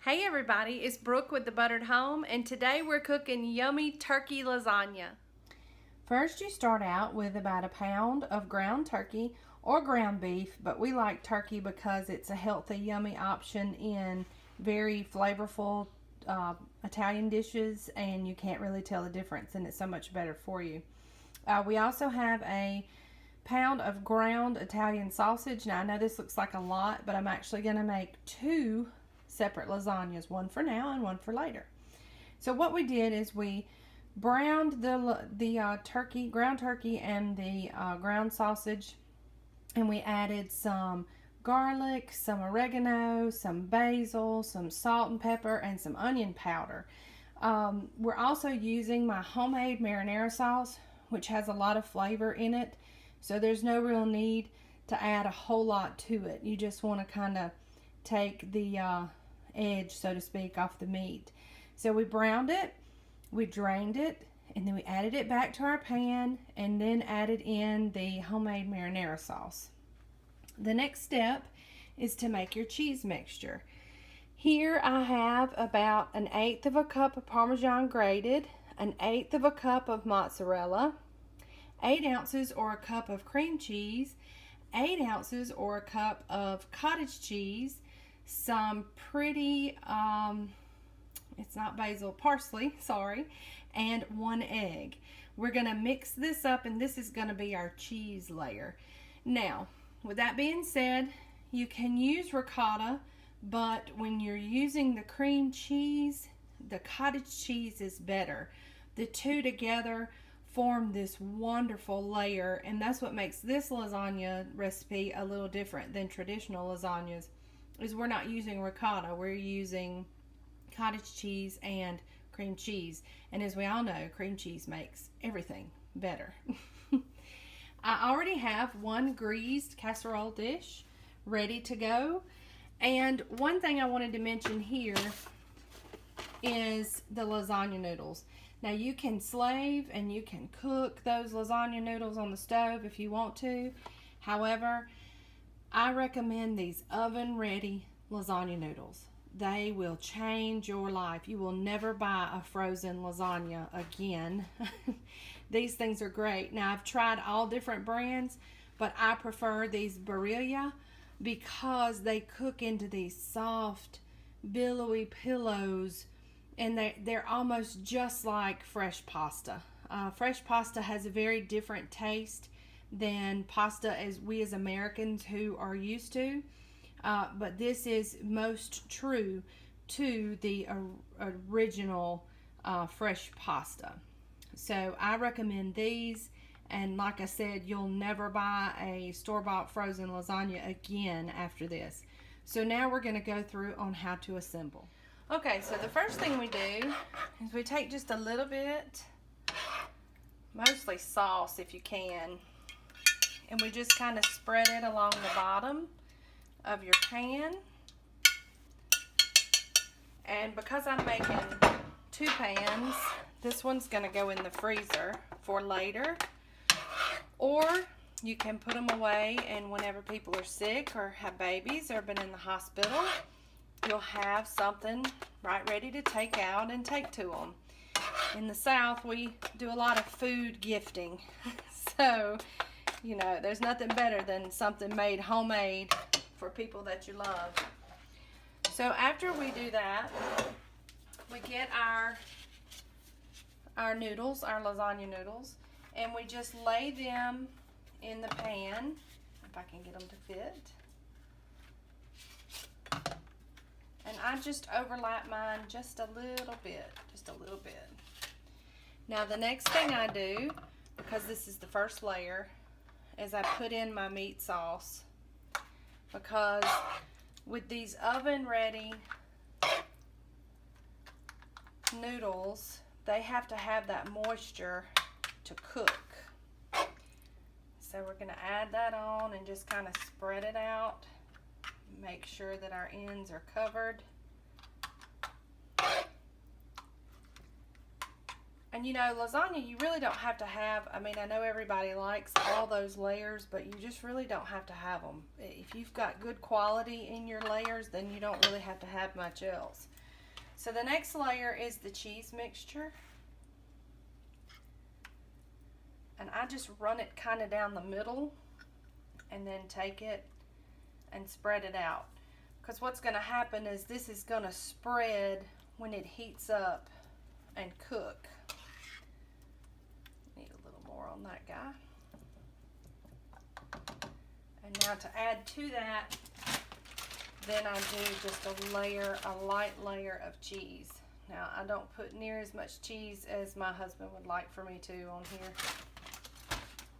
Hey everybody, it's Brooke with the Buttered Home, and today we're cooking yummy turkey lasagna. First, you start out with about a pound of ground turkey or ground beef, but we like turkey because it's a healthy, yummy option in very flavorful Italian dishes, and you can't really tell the difference, and it's so much better for you. We also have a pound of ground Italian sausage. Now, I know this looks like a lot, but I'm actually going to make two separate lasagnas, one for now and one for later. So what we did is we browned the turkey, ground turkey, and the ground sausage, and we added some garlic, some oregano, some basil, some salt and pepper, and some onion powder. We're also using my homemade marinara sauce, which has a lot of flavor in it, so there's no real need to add a whole lot to it. You just want to kind of take the edge, so to speak, off the meat. So we browned it, we drained it, and then we added it back to our pan and then added in the homemade marinara sauce. The next step is to make your cheese mixture. Here I have about 1/8 of a cup of Parmesan grated, 1/8 of a cup of mozzarella, 8 ounces or a cup of cream cheese, 8 ounces or a cup of cottage cheese, some pretty, it's not basil, parsley, sorry, and 1 egg. We're going to mix this up, and this is going to be our cheese layer. Now, with that being said, you can use ricotta, but when you're using the cream cheese, the cottage cheese is better. The two together form this wonderful layer, and that's what makes this lasagna recipe a little different than traditional lasagnas, is we're not using ricotta, we're using cottage cheese and cream cheese. And as we all know, cream cheese makes everything better. I already have one greased casserole dish ready to go. And one thing I wanted to mention here is the lasagna noodles. Now, you can slave and you can cook those lasagna noodles on the stove if you want to. However, I recommend these oven-ready lasagna noodles. They will change your life. You will never buy a frozen lasagna again. These things are great. Now, I've tried all different brands, but I prefer these Barilla because they cook into these soft, billowy pillows, and they're almost just like fresh pasta. Fresh pasta has a very different taste than pasta as we as Americans who are used to, but this is most true to the original fresh pasta. So I recommend these, and like I said, you'll never buy a store-bought frozen lasagna again after this. So now we're going to go through on how to assemble. Okay, so the first thing we do is we take just a little bit, mostly sauce if you can, and we just kind of spread it along the bottom of your pan. And because I'm making 2 pans, this one's going to go in the freezer for later, or you can put them away, and whenever people are sick or have babies or been in the hospital, you'll have something right ready to take out and take to them. In the South, we do a lot of food gifting. So, you know, there's nothing better than something made homemade for people that you love. So after we do that, we get our noodles, our lasagna noodles, and we just lay them in the pan, if I can get them to fit. And I just overlap mine just a little bit, Now the next thing I do, because this is the first layer, is I put in my meat sauce, because with these oven ready noodles, they have to have that moisture to cook. So we're going to add that on and just kind of spread it out. Make sure that our ends are covered. And you know, lasagna, you really don't have to have, I mean, I know everybody likes all those layers, but you just really don't have to have them. If you've got good quality in your layers, then you don't really have to have much else. So the next layer is the cheese mixture. And I just run it kind of down the middle and then take it and spread it out. Because what's going to happen is this is going to spread when it heats up and cook. Need a little more on that guy. And now to add to that, then I do just a light layer of cheese. Now I don't put near as much cheese as my husband would like for me to on here,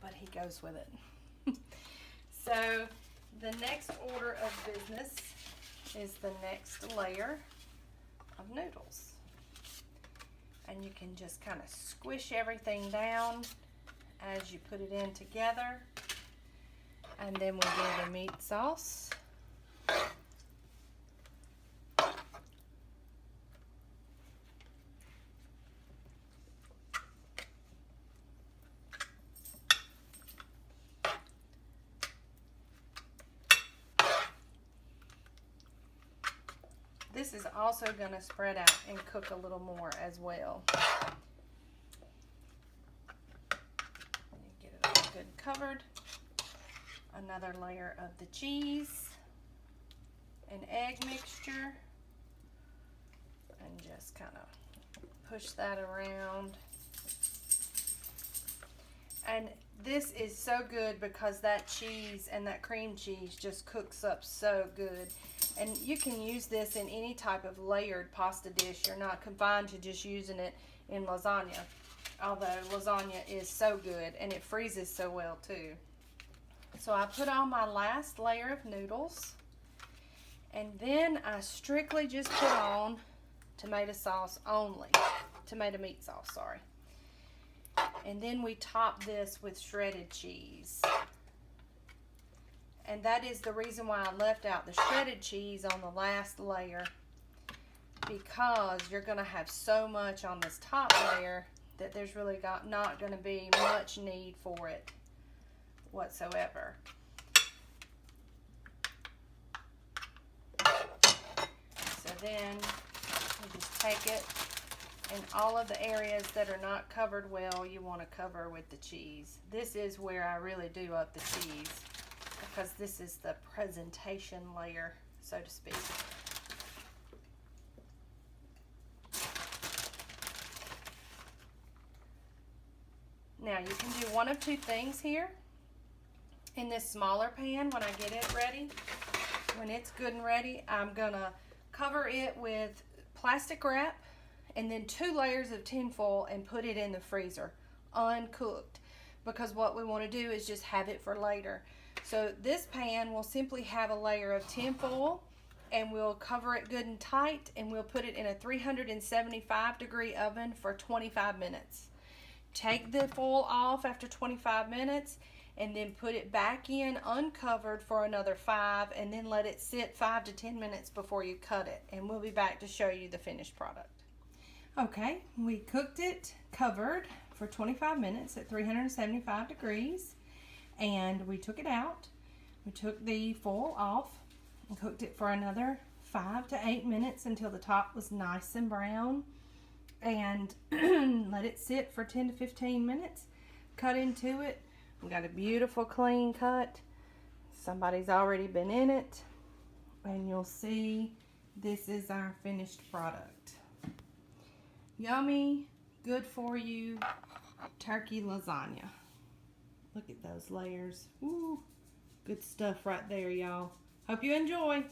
but he goes with it. So the next order of business is the next layer of noodles. And you can just kind of squish everything down as you put it in together. And then we'll do the meat sauce. This is also going to spread out and cook a little more as well. Get it all good covered. Another layer of the cheese, an egg mixture, and just kind of push that around. And this is so good because that cheese and that cream cheese just cooks up so good. And you can use this in any type of layered pasta dish. You're not confined to just using it in lasagna. Although lasagna is so good and it freezes so well too. So I put on my last layer of noodles. And then I strictly just put on tomato sauce only. Tomato meat sauce, sorry. And then we top this with shredded cheese. And that is the reason why I left out the shredded cheese on the last layer, because you're going to have so much on this top layer that there's really not going to be much need for it whatsoever. So then you just take it, and all of the areas that are not covered well, you want to cover with the cheese. This is where I really do up the cheese, because this is the presentation layer, so to speak. Now you can do one of two things here. In this smaller pan, when I get it ready, when it's good and ready, I'm gonna cover it with plastic wrap and then 2 layers of tin foil and put it in the freezer uncooked, because what we want to do is just have it for later. So this pan will simply have a layer of tin foil, and we'll cover it good and tight, and we'll put it in a 375-degree oven for 25 minutes. Take the foil off after 25 minutes and then put it back in uncovered for another 5, and then let it sit 5 to 10 minutes before you cut it, and we'll be back to show you the finished product. Okay, we cooked it covered for 25 minutes at 375 degrees, and we took it out. We took the foil off and cooked it for another 5 to 8 minutes until the top was nice and brown, and let it sit for 10 to 15 minutes. Cut into it. We got a beautiful clean cut. Somebody's already been in it, and you'll see this is our finished product. Yummy, good for you turkey lasagna. Look at those layers. Ooh, good stuff right there, y'all. Hope you enjoy.